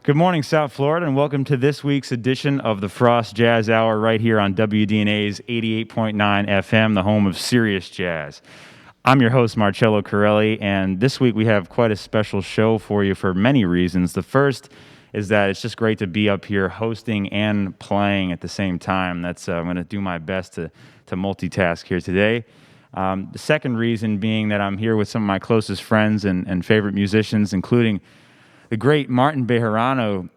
Good morning, South Florida, and welcome to this week's edition of the Frost Jazz Hour right here on WDNA's 88.9 FM, the home of Serious Jazz. I'm your host, Marcello Corelli, and this week we have quite a special show for you for many reasons. The first is that it's just great to be up here hosting and playing at the same time. I'm going to do my best to multitask here today. The second reason being that I'm here with some of my closest friends and favorite musicians, including the great Martin Bejerano,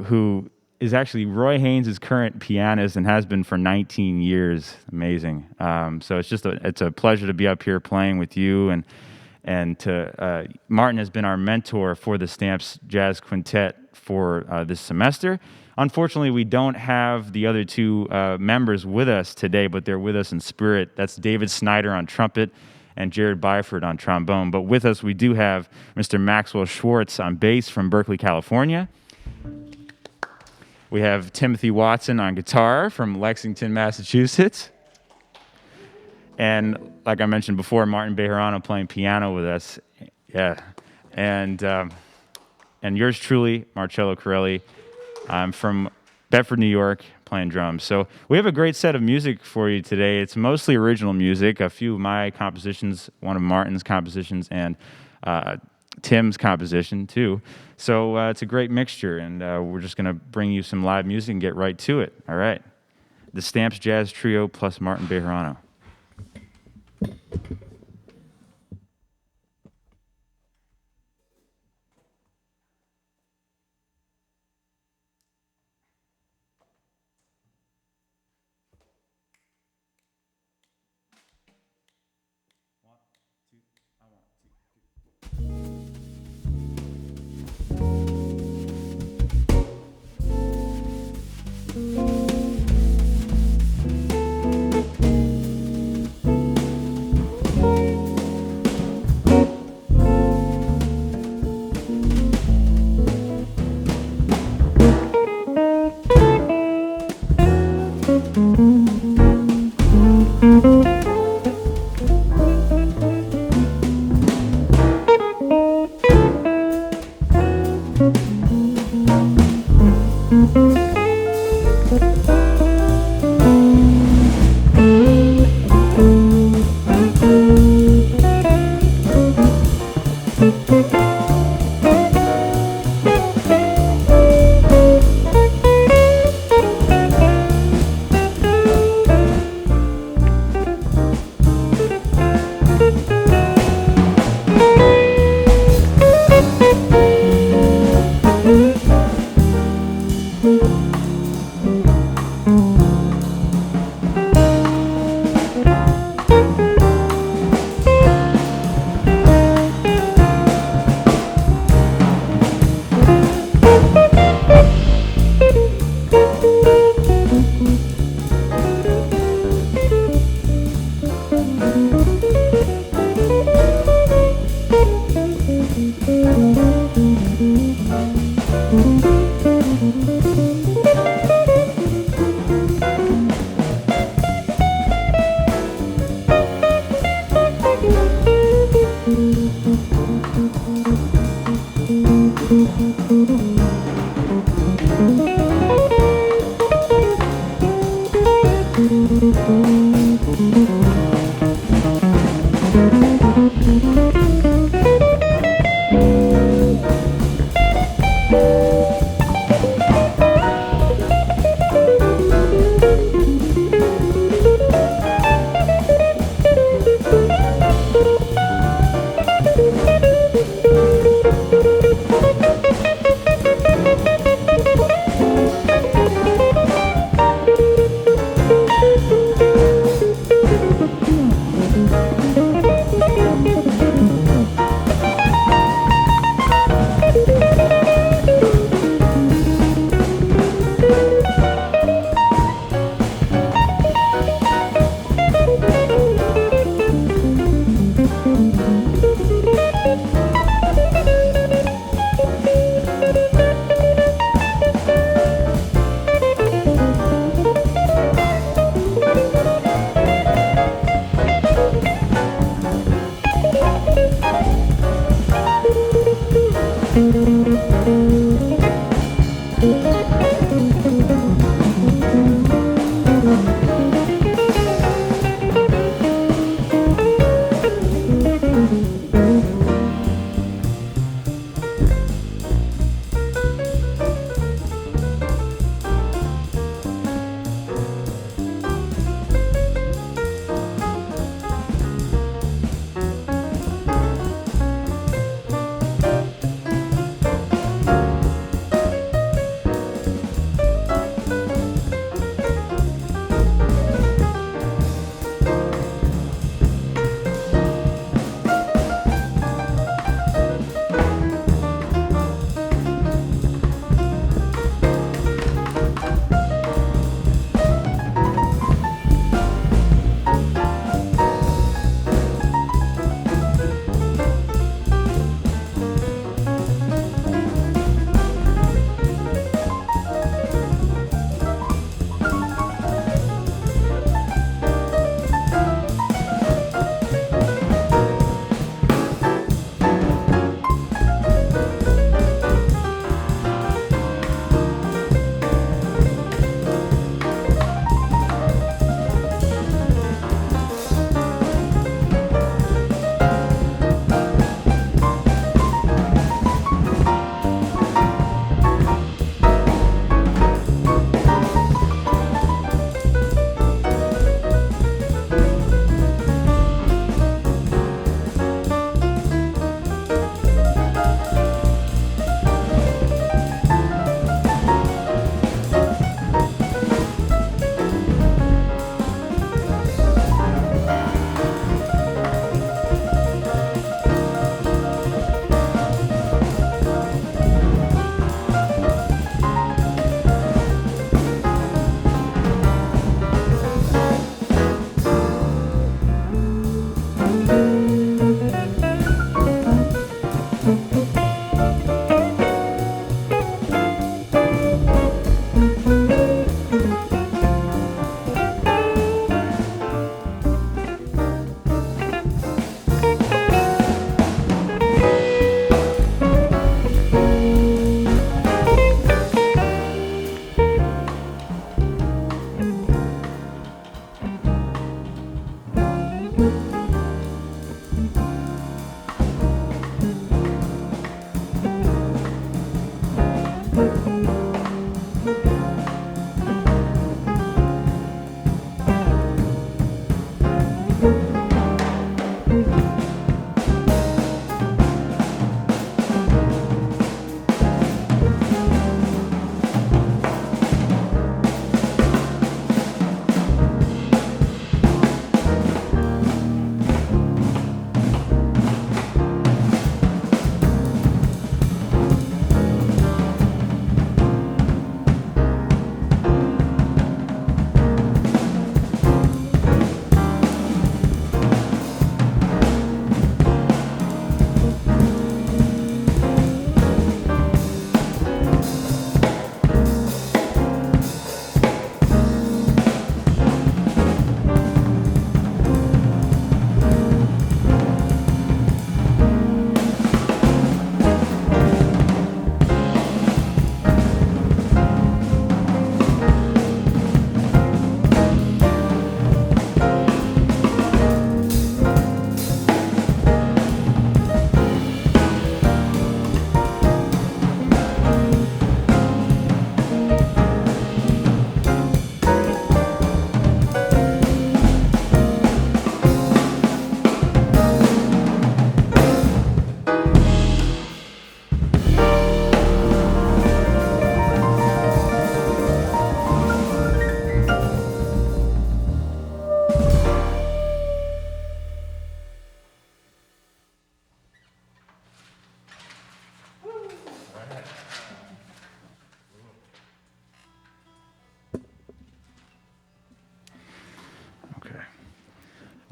who is actually Roy Haynes' current pianist and has been for 19 years. Amazing. So it's a pleasure to be up here playing with you. And Martin has been our mentor for the Stamps Jazz Quintet for this semester. Unfortunately, we don't have the other two members with us today, but they're with us in spirit. That's David Snyder on trumpet and Jared Byford on trombone. But with us, we do have Mr. Maxwell Schwartz on bass from Berkeley, California. We have Timothy Watson on guitar from Lexington, Massachusetts. And like I mentioned before, Martin Bejerano playing piano with us. Yeah. And yours truly, Marcello Corelli. I'm from Bedford, New York, playing drums. So we have a great set of music for you today. It's mostly original music, a few of my compositions, one of Martin's compositions, and Tim's composition too. So it's a great mixture, and we're just going to bring you some live music and get right to it. All right. The Stamps Jazz Trio plus Martin Bejerano.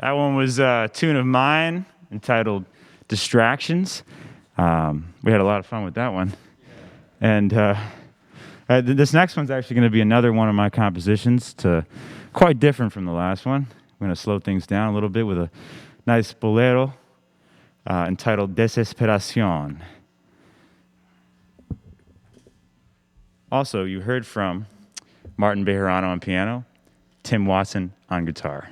That one was a tune of mine entitled Distractions. We had a lot of fun with that one. And this next one's actually going to be another one of my compositions, quite different from the last one. I'm going to slow things down a little bit with a nice bolero entitled Desesperación. Also, you heard from Martin Bejerano on piano, Tim Watson on guitar.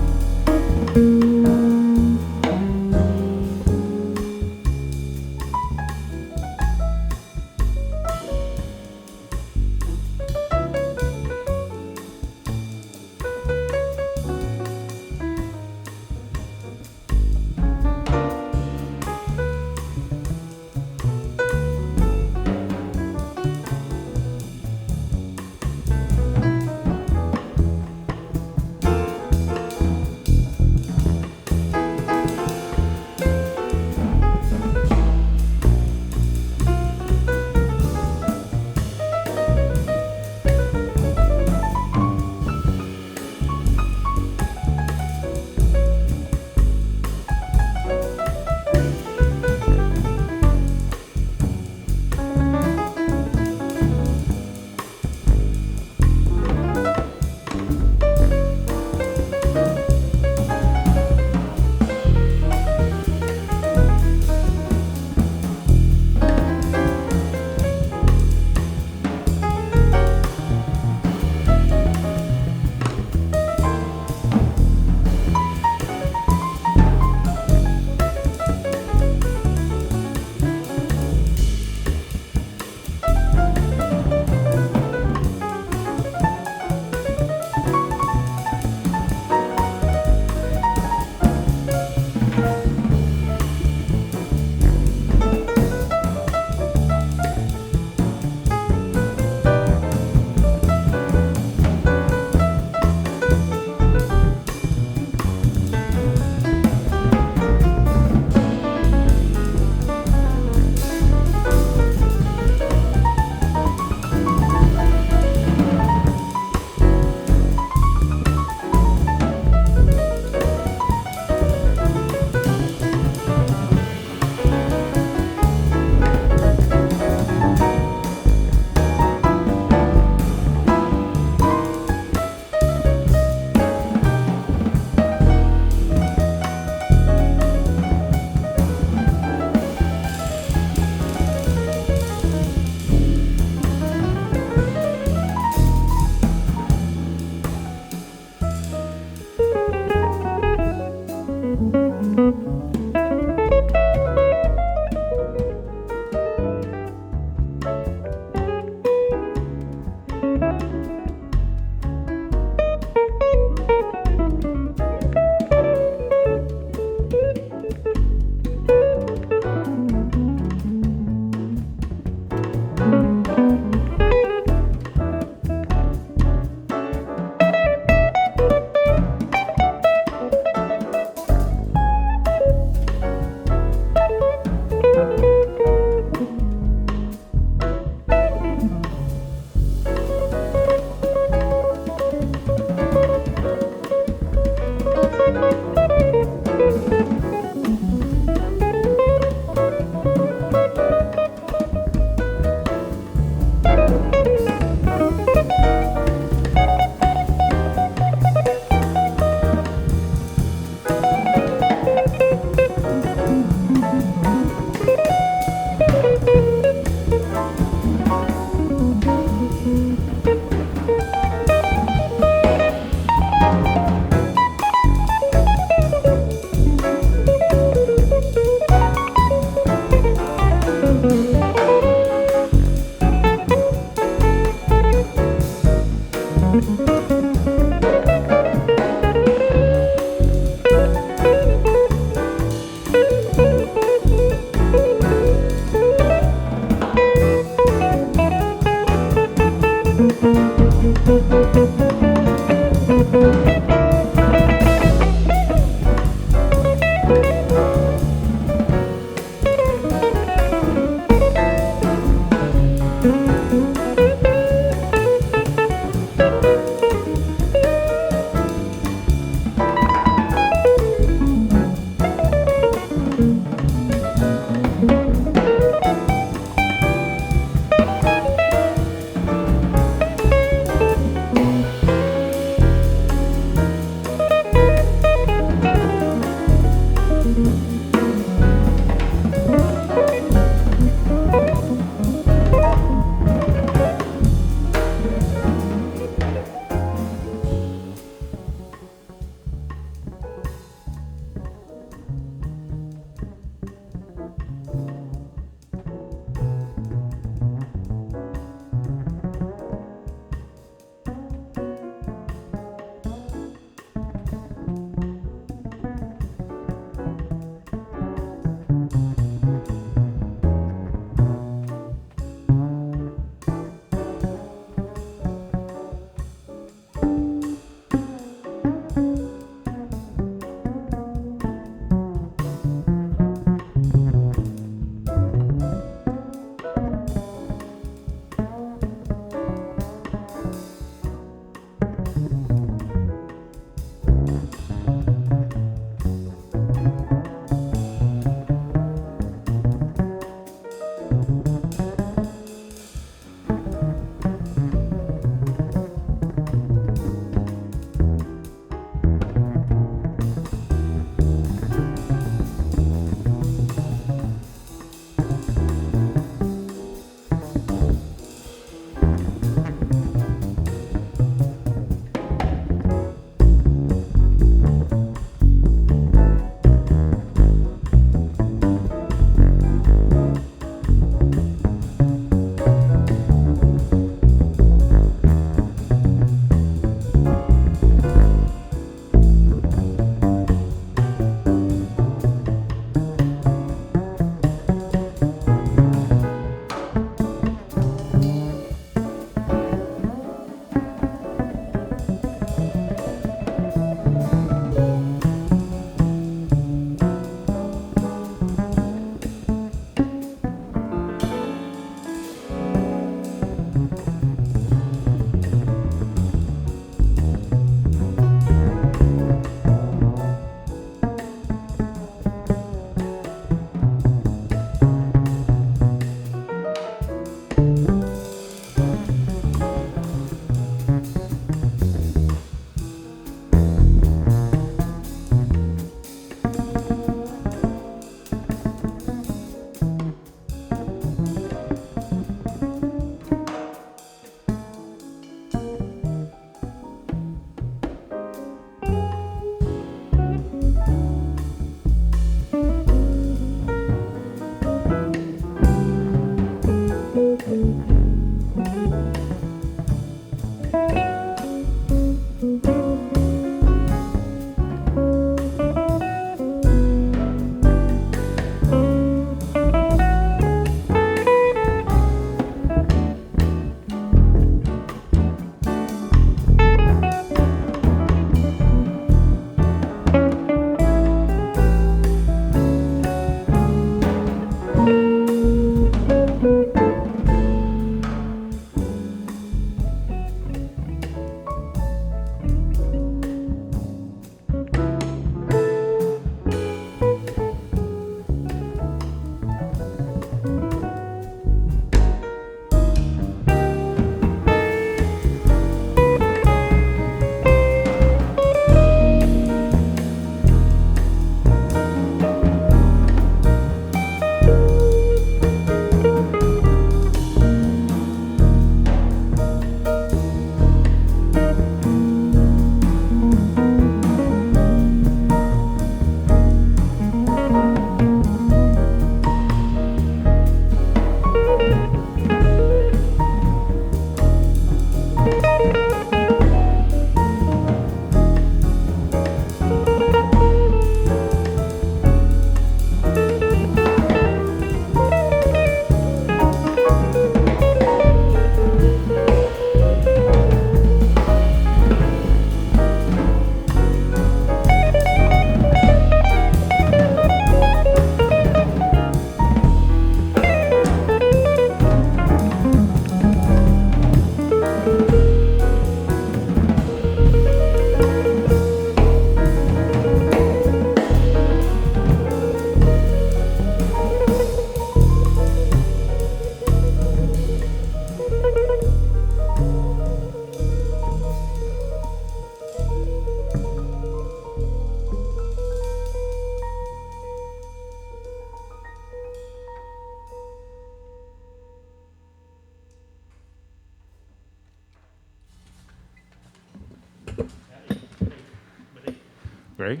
Great.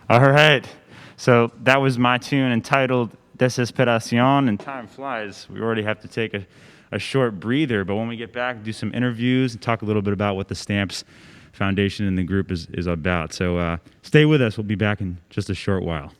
All right. So that was my tune entitled Desesperación, and time flies. We already have to take a short breather, but when we get back, do some interviews and talk a little bit about what the Stamps Foundation and the group is about. So stay with us. We'll be back in just a short while.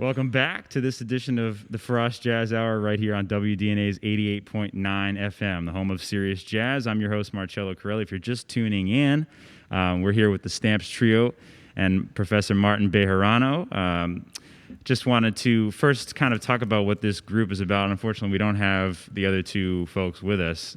Welcome back to this edition of the Frost Jazz Hour right here on WDNA's 88.9 FM, the home of Serious Jazz. I'm your host, Marcello Corelli. If you're just tuning in, we're here with the Stamps Trio and Professor Martin Bejerano. Just wanted to first kind of talk about what this group is about. Unfortunately, we don't have the other two folks with us.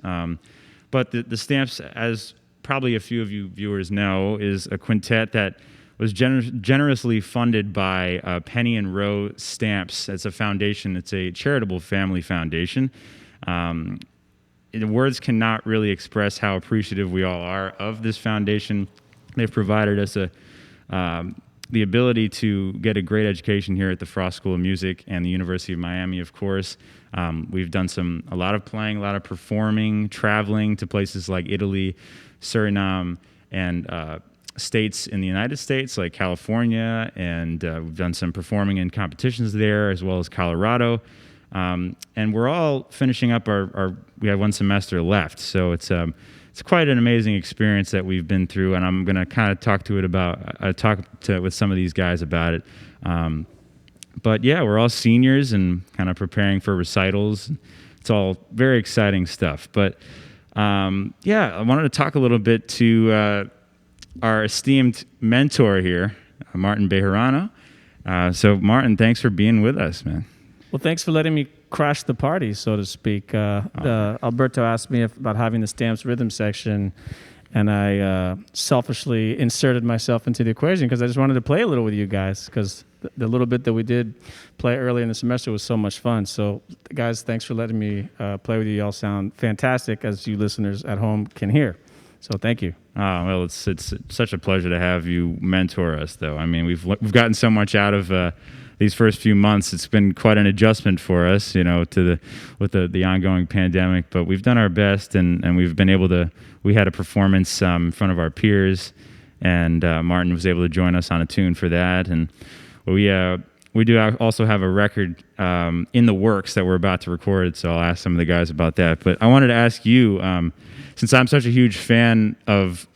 But the Stamps, as probably a few of you viewers know, is a quintet that was generously funded by Penny and Roe Stamps. It's a foundation. It's a charitable family foundation. The words cannot really express how appreciative we all are of this foundation. They've provided us the ability to get a great education here at the Frost School of Music and the University of Miami, of course. We've done a lot of playing, a lot of performing, traveling to places like Italy, Suriname, and states in the United States like California, and we've done some performing in competitions there, as well as Colorado. And we're all finishing up we have one semester left, so it's quite an amazing experience that we've been through, and I'm going to kind of talk with some of these guys about it. But yeah, we're all seniors and kind of preparing for recitals. It's all very exciting stuff. But yeah, I wanted to talk a little bit to our esteemed mentor here, Martin Bejerano. So Martin, thanks for being with us, man. Well, thanks for letting me crash the party, so to speak. Alberto asked me about having the Stamps rhythm section, and I selfishly inserted myself into the equation because I just wanted to play a little with you guys, because the little bit that we did play early in the semester was so much fun. So, guys, thanks for letting me play with you. You all sound fantastic, as you listeners at home can hear. So thank you. Well, it's such a pleasure to have you mentor us, though. I mean, we've gotten so much out of these first few months. It's been quite an adjustment for us, with the ongoing pandemic. But we've done our best, and we've been able to. We had a performance in front of our peers, and Martin was able to join us on a tune for that. And we do also have a record in the works that we're about to record. So I'll ask some of the guys about that. But I wanted to ask you, since I'm such a huge fan of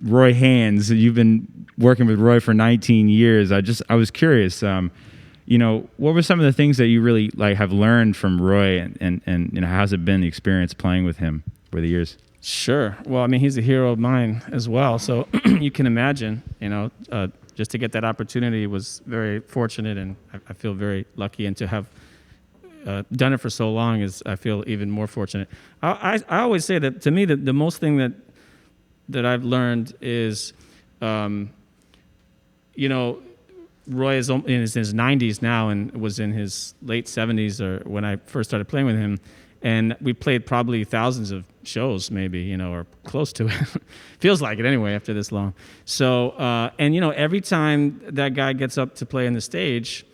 Roy Haynes, you've been working with Roy for 19 years. I was curious, what were some of the things that you really have learned from Roy, and how's it been the experience playing with him over the years? Sure. Well, I mean, he's a hero of mine as well. So you can imagine, just to get that opportunity was very fortunate, and I feel very lucky, and to have done it for so long is, I feel, even more fortunate. I always say that, to me, the most thing that I've learned is, Roy is in his 90s now and was in his late 70s or when I first started playing with him. And we played probably thousands of shows, maybe, or close to it. Feels like it anyway after this long. So, every time that guy gets up to play on the stage,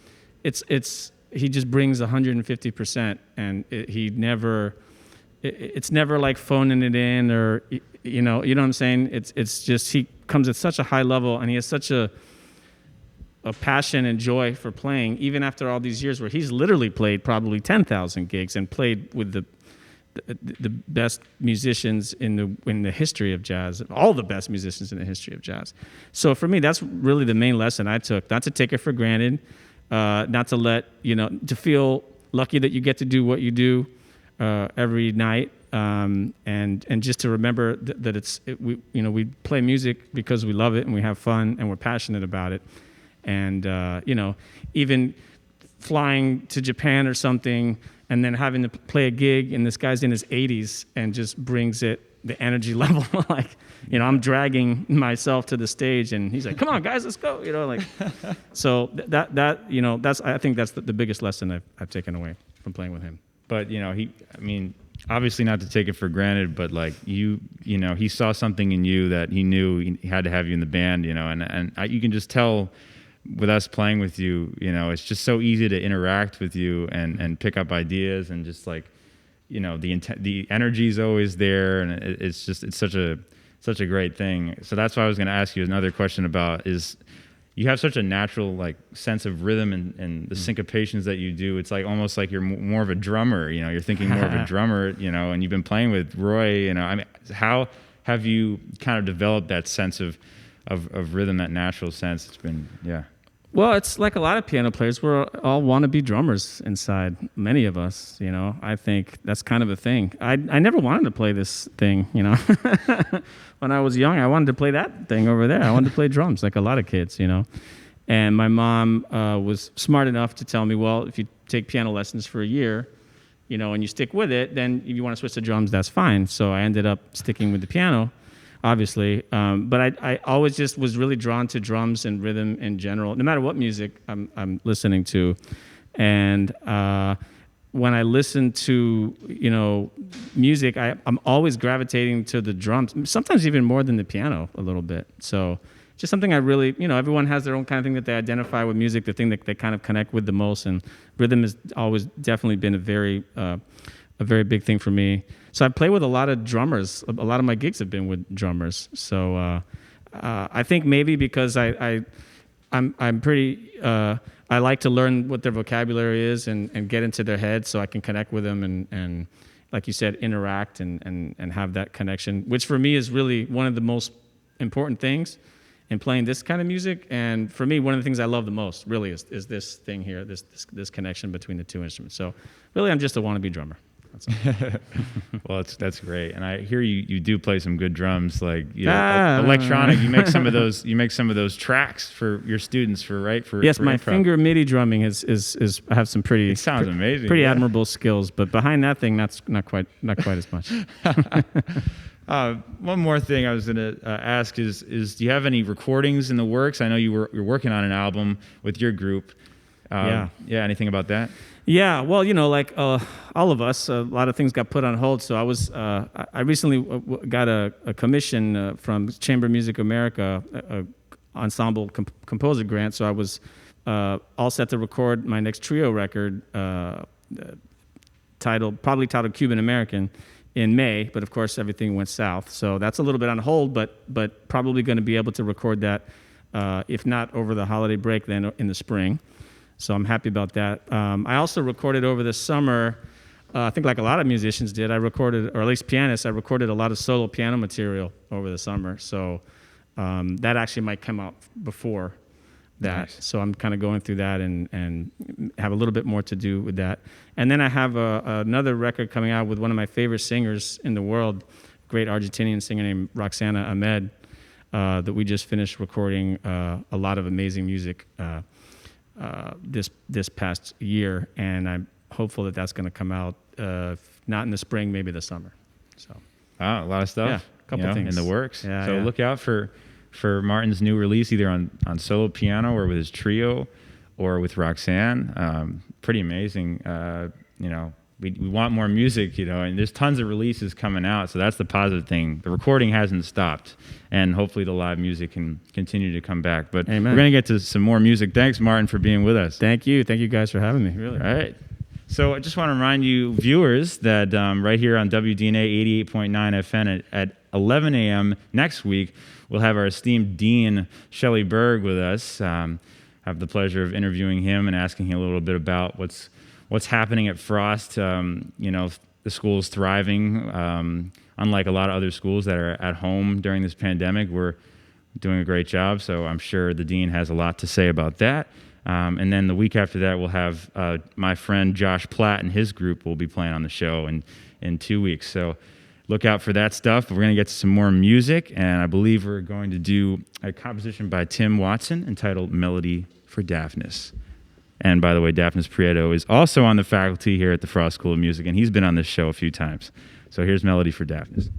he just brings 150%, and it's never like phoning it in, or you know what I'm saying. It's just he comes at such a high level, and he has such a passion and joy for playing, even after all these years where he's literally played probably 10,000 gigs and played with the best musicians in the history of jazz, all the best musicians in the history of jazz. So for me, that's really the main lesson I took: not to take it for granted, not to let to feel lucky that you get to do what you do every night, and just to remember that we play music because we love it and we have fun and we're passionate about it, and even flying to Japan or something, and then having to play a gig, and this guy's in his 80s and just brings the energy level. Like, I'm dragging myself to the stage, and he's like, "Come on, guys, let's go." So I think that's the biggest lesson I've taken away from playing with him. But obviously not to take it for granted, but like he saw something in you that he knew he had to have you in the band, and you can just tell. With us playing with you, it's just so easy to interact with you and pick up ideas, and just like, the energy is always there, and it's such a great thing. So that's why I was going to ask you another question about is you have such a natural like sense of rhythm and the syncopations that you do. It's like almost like you're more of a drummer, you're thinking more of a drummer, and you've been playing with Roy, how have you kind of developed that sense of rhythm, that natural sense? It's been, yeah. Well, it's like a lot of piano players. We all want to be drummers inside. Many of us, I think that's kind of a thing. I never wanted to play this thing, When I was young, I wanted to play that thing over there. I wanted to play drums like a lot of kids, And my mom was smart enough to tell me, well, if you take piano lessons for a year, and you stick with it, then if you want to switch to drums, that's fine. So I ended up sticking with the piano, obviously. But I always just was really drawn to drums and rhythm in general, no matter what music I'm listening to. And when I listen to, music, I'm always gravitating to the drums, sometimes even more than the piano a little bit. So just something I really, everyone has their own kind of thing that they identify with music, the thing that they kind of connect with the most. And rhythm has always definitely been a very big thing for me. So I play with a lot of drummers. A lot of my gigs have been with drummers. So I think maybe because I'm pretty, I like to learn what their vocabulary is and get into their head so I can connect with them and like you said, interact and have that connection, which for me is really one of the most important things in playing this kind of music. And for me, one of the things I love the most really is this thing here, this connection between the two instruments. So really, I'm just a wannabe drummer. Well, that's great, and I hear you do play some good drums, like electronic. You make some of those. You make some of those tracks for your students, yes, for my improv. finger MIDI drumming is I have some pretty. It sounds amazing. Pretty admirable skills, but behind that thing, that's not quite as much. One more thing I was going to ask is do you have any recordings in the works? I know you're working on an album with your group. Anything about that? Yeah, well, like all of us, a lot of things got put on hold. So I recently got a commission from Chamber Music America, a ensemble composer grant. So I was all set to record my next trio record, titled Cuban American, in May. But of course, everything went south. So that's a little bit on hold, but probably going to be able to record that, if not over the holiday break, then in the spring. So I'm happy about that. I also recorded over the summer, I think like a lot of musicians did, or at least pianists, I recorded a lot of solo piano material over the summer. So that actually might come out before that. Nice. So I'm kind of going through that and have a little bit more to do with that. And then I have another record coming out with one of my favorite singers in the world, great Argentinian singer named Roxana Ahmed, that we just finished recording a lot of amazing music this past year, and I'm hopeful that that's going to come out not in the spring, maybe the summer. So, a lot of stuff. Yeah, a couple things in the works. Yeah, so look out for Martin's new release, either on solo piano or with his trio, or with Roxanne. Pretty amazing. We want more music, and there's tons of releases coming out, so that's the positive thing. The recording hasn't stopped, and hopefully the live music can continue to come back. But Amen. We're going to get to some more music. Thanks, Martin, for being with us. Thank you guys for having me, really. All right. So I just want to remind you, viewers, that right here on WDNA 88.9 FM 11 a.m. next week, we'll have our esteemed Dean, Shelley Berg, with us. Have the pleasure of interviewing him and asking him a little bit about what's happening at Frost. The school is thriving. Unlike a lot of other schools that are at home during this pandemic, we're doing a great job. So I'm sure the dean has a lot to say about that. And then the week after that, we'll have my friend Josh Platt and his group will be playing on the show in 2 weeks. So look out for that stuff. We're going to get to some more music, and I believe we're going to do a composition by Tim Watson entitled Melody for Daphnis. And by the way, Daphnis Prieto is also on the faculty here at the Frost School of Music, and he's been on this show a few times. So here's Melody for Daphnis.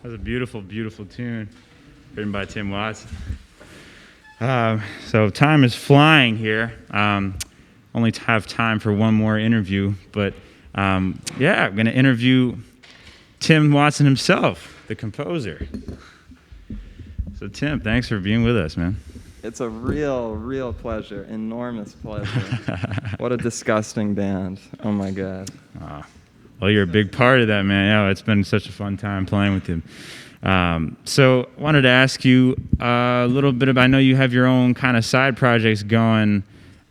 was a beautiful, beautiful tune written by Tim Watson. So time is flying here. Only have time for one more interview, but I'm going to interview Tim Watson himself, the composer. So Tim, thanks for being with us, man. It's a real pleasure, enormous pleasure. What a disgusting band. Oh my God. Well, you're a big part of that, man. Yeah, it's been such a fun time playing with you. So I wanted to ask you a little bit about, I know you have your own kind of side projects going,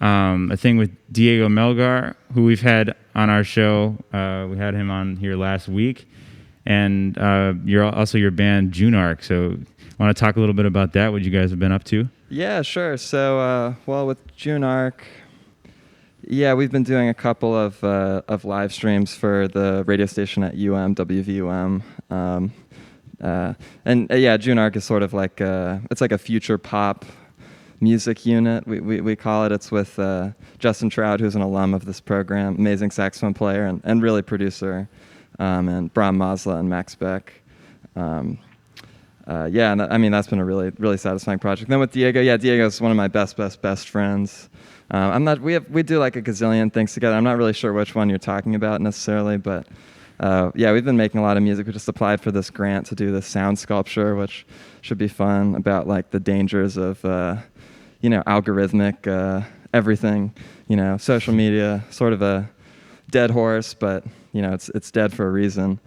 a thing with Diego Melgar, who we've had on our show. We had him on here last week. And you're also your band, Junark. So I want to talk a little bit about that, what you guys have been up to. Yeah, sure. So, with Junark, we've been doing a couple of live streams for the radio station at WVUM. Junark is sort of like it's like a future pop music unit. We call it. It's with Justin Trout, who's an alum of this program, amazing saxophone player and really producer, and Bram Masla and Max Beck. That's been a really satisfying project. Then with Diego, Diego's one of my best friends. We do like a gazillion things together. I'm not really sure which one you're talking about necessarily, but we've been making a lot of music. We just applied for this grant to do this sound sculpture, which should be fun, about like the dangers of algorithmic everything, social media, sort of a dead horse, but it's dead for a reason.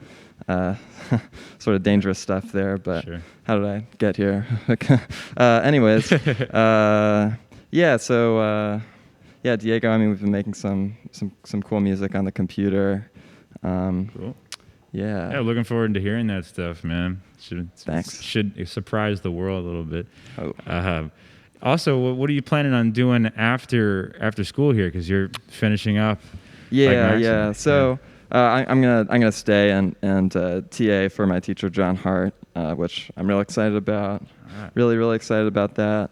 Sort of dangerous stuff there, but sure. How did I get here? Anyways, Diego, we've been making some cool music on the computer. Cool. Yeah, looking forward to hearing that stuff, man. Thanks. Should surprise the world a little bit. Oh. Also, what are you planning on doing after school here? Because you're finishing up. So I'm gonna stay and TA for my teacher John Hart, which I'm real excited about. Right. Really excited about that,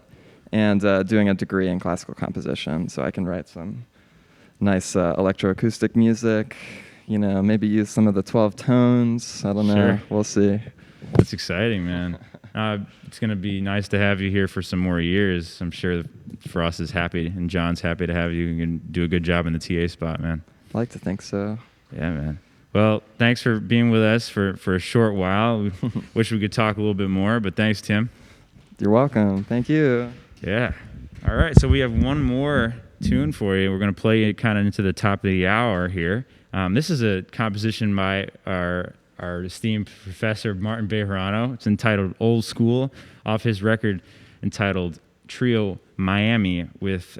and doing a degree in classical composition, so I can write some nice electroacoustic music. Maybe use some of the 12 tones. I don't know. Sure. We'll see. That's exciting, man. It's going to be nice to have you here for some more years. I'm sure Frost is happy and John's happy to have you. You can do a good job in the TA spot, man. I like to think so. Yeah, man. Well, thanks for being with us for a short while. We wish we could talk a little bit more, but thanks, Tim. You're welcome. Thank you. Yeah. All right, so we have one more tune for you. We're going to play it kind of into the top of the hour here. This is a composition by our esteemed professor, Martin Bejerano. It's entitled Old School, off his record entitled Trio Miami, with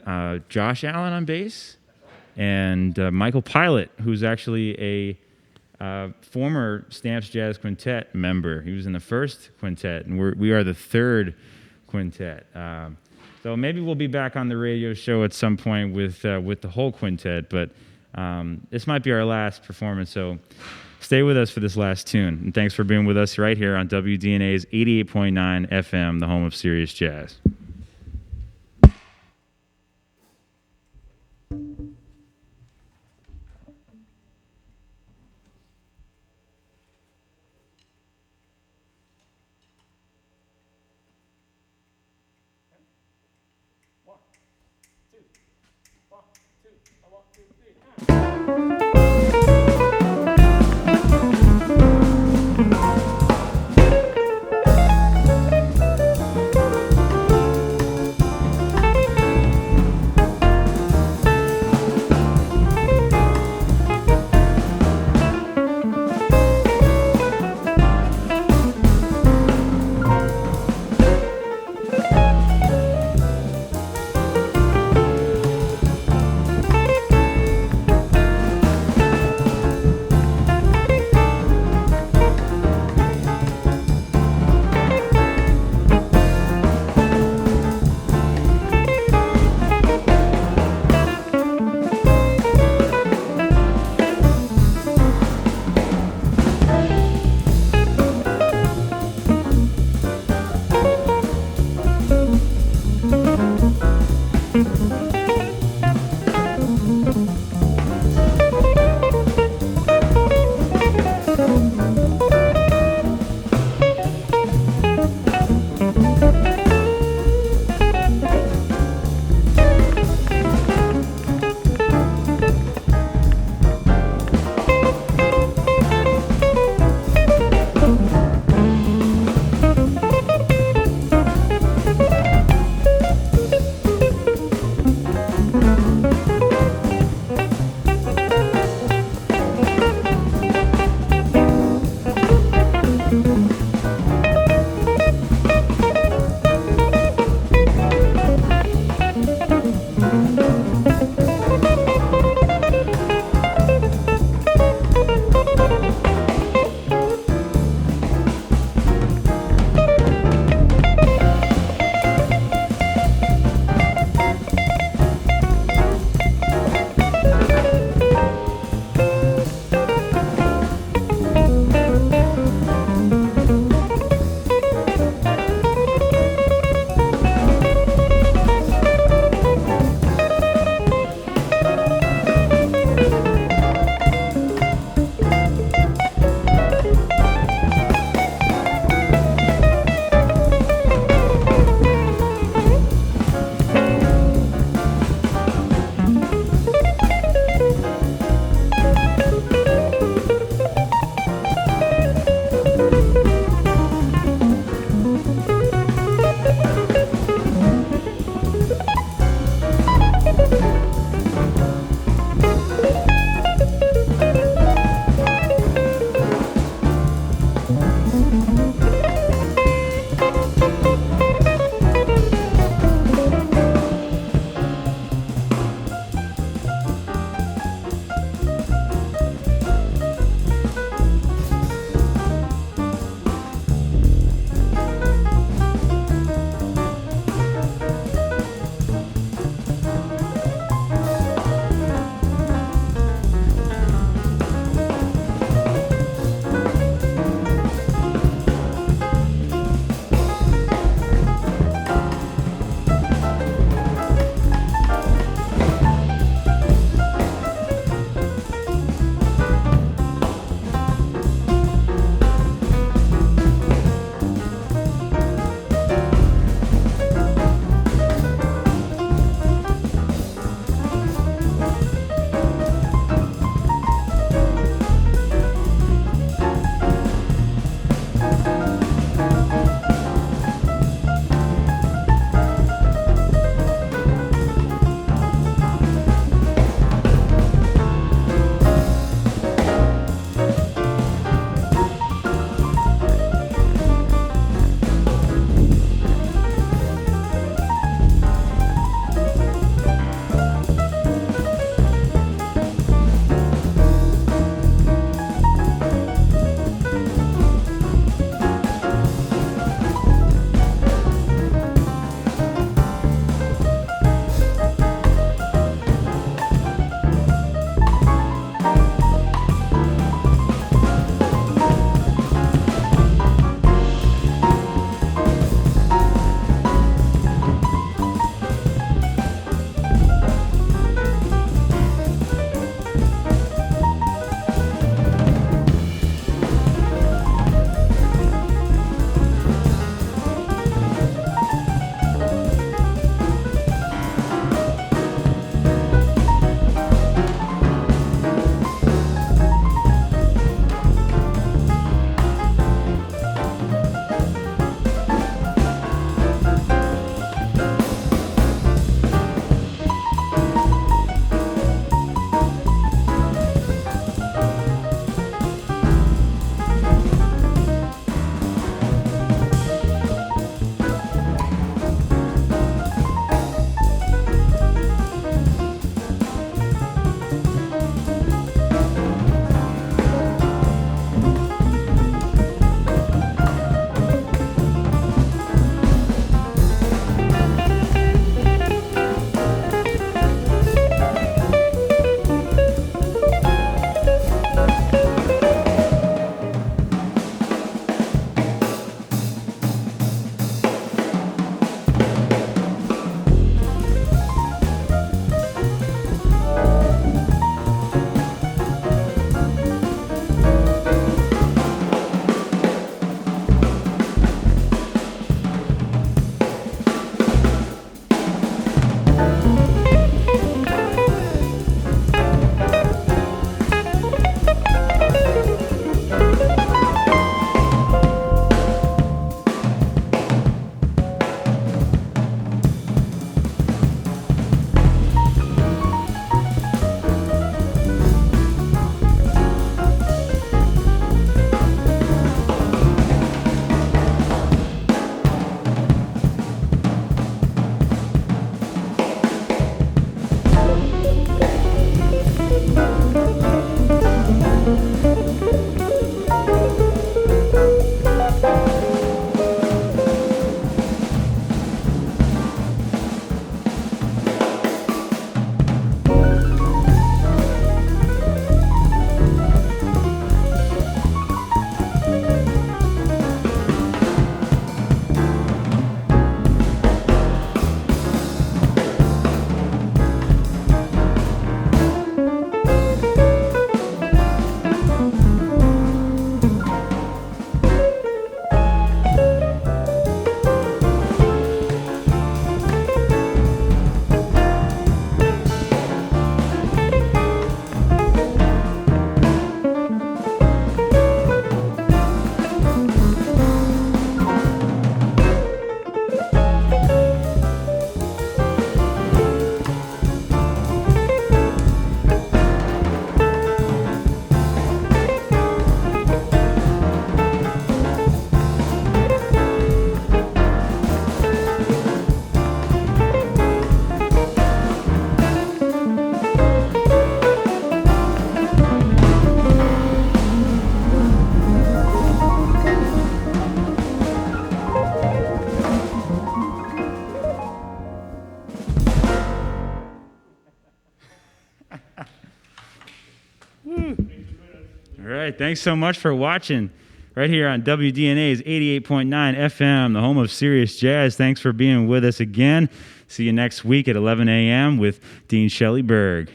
Josh Allen on bass and Michael Pilot, who's actually a former Stamps Jazz Quintet member. He was in the first quintet, and we are the third quintet. So maybe we'll be back on the radio show at some point with the whole quintet, but this might be our last performance, so stay with us for this last tune. And thanks for being with us right here on WDNA's 88.9 FM, the home of Serious Jazz. right. Thanks so much for watching right here on WDNA's 88.9 FM, the home of Serious Jazz. Thanks for being with us again. See you next week at 11 a.m. with Dean Shelley Berg.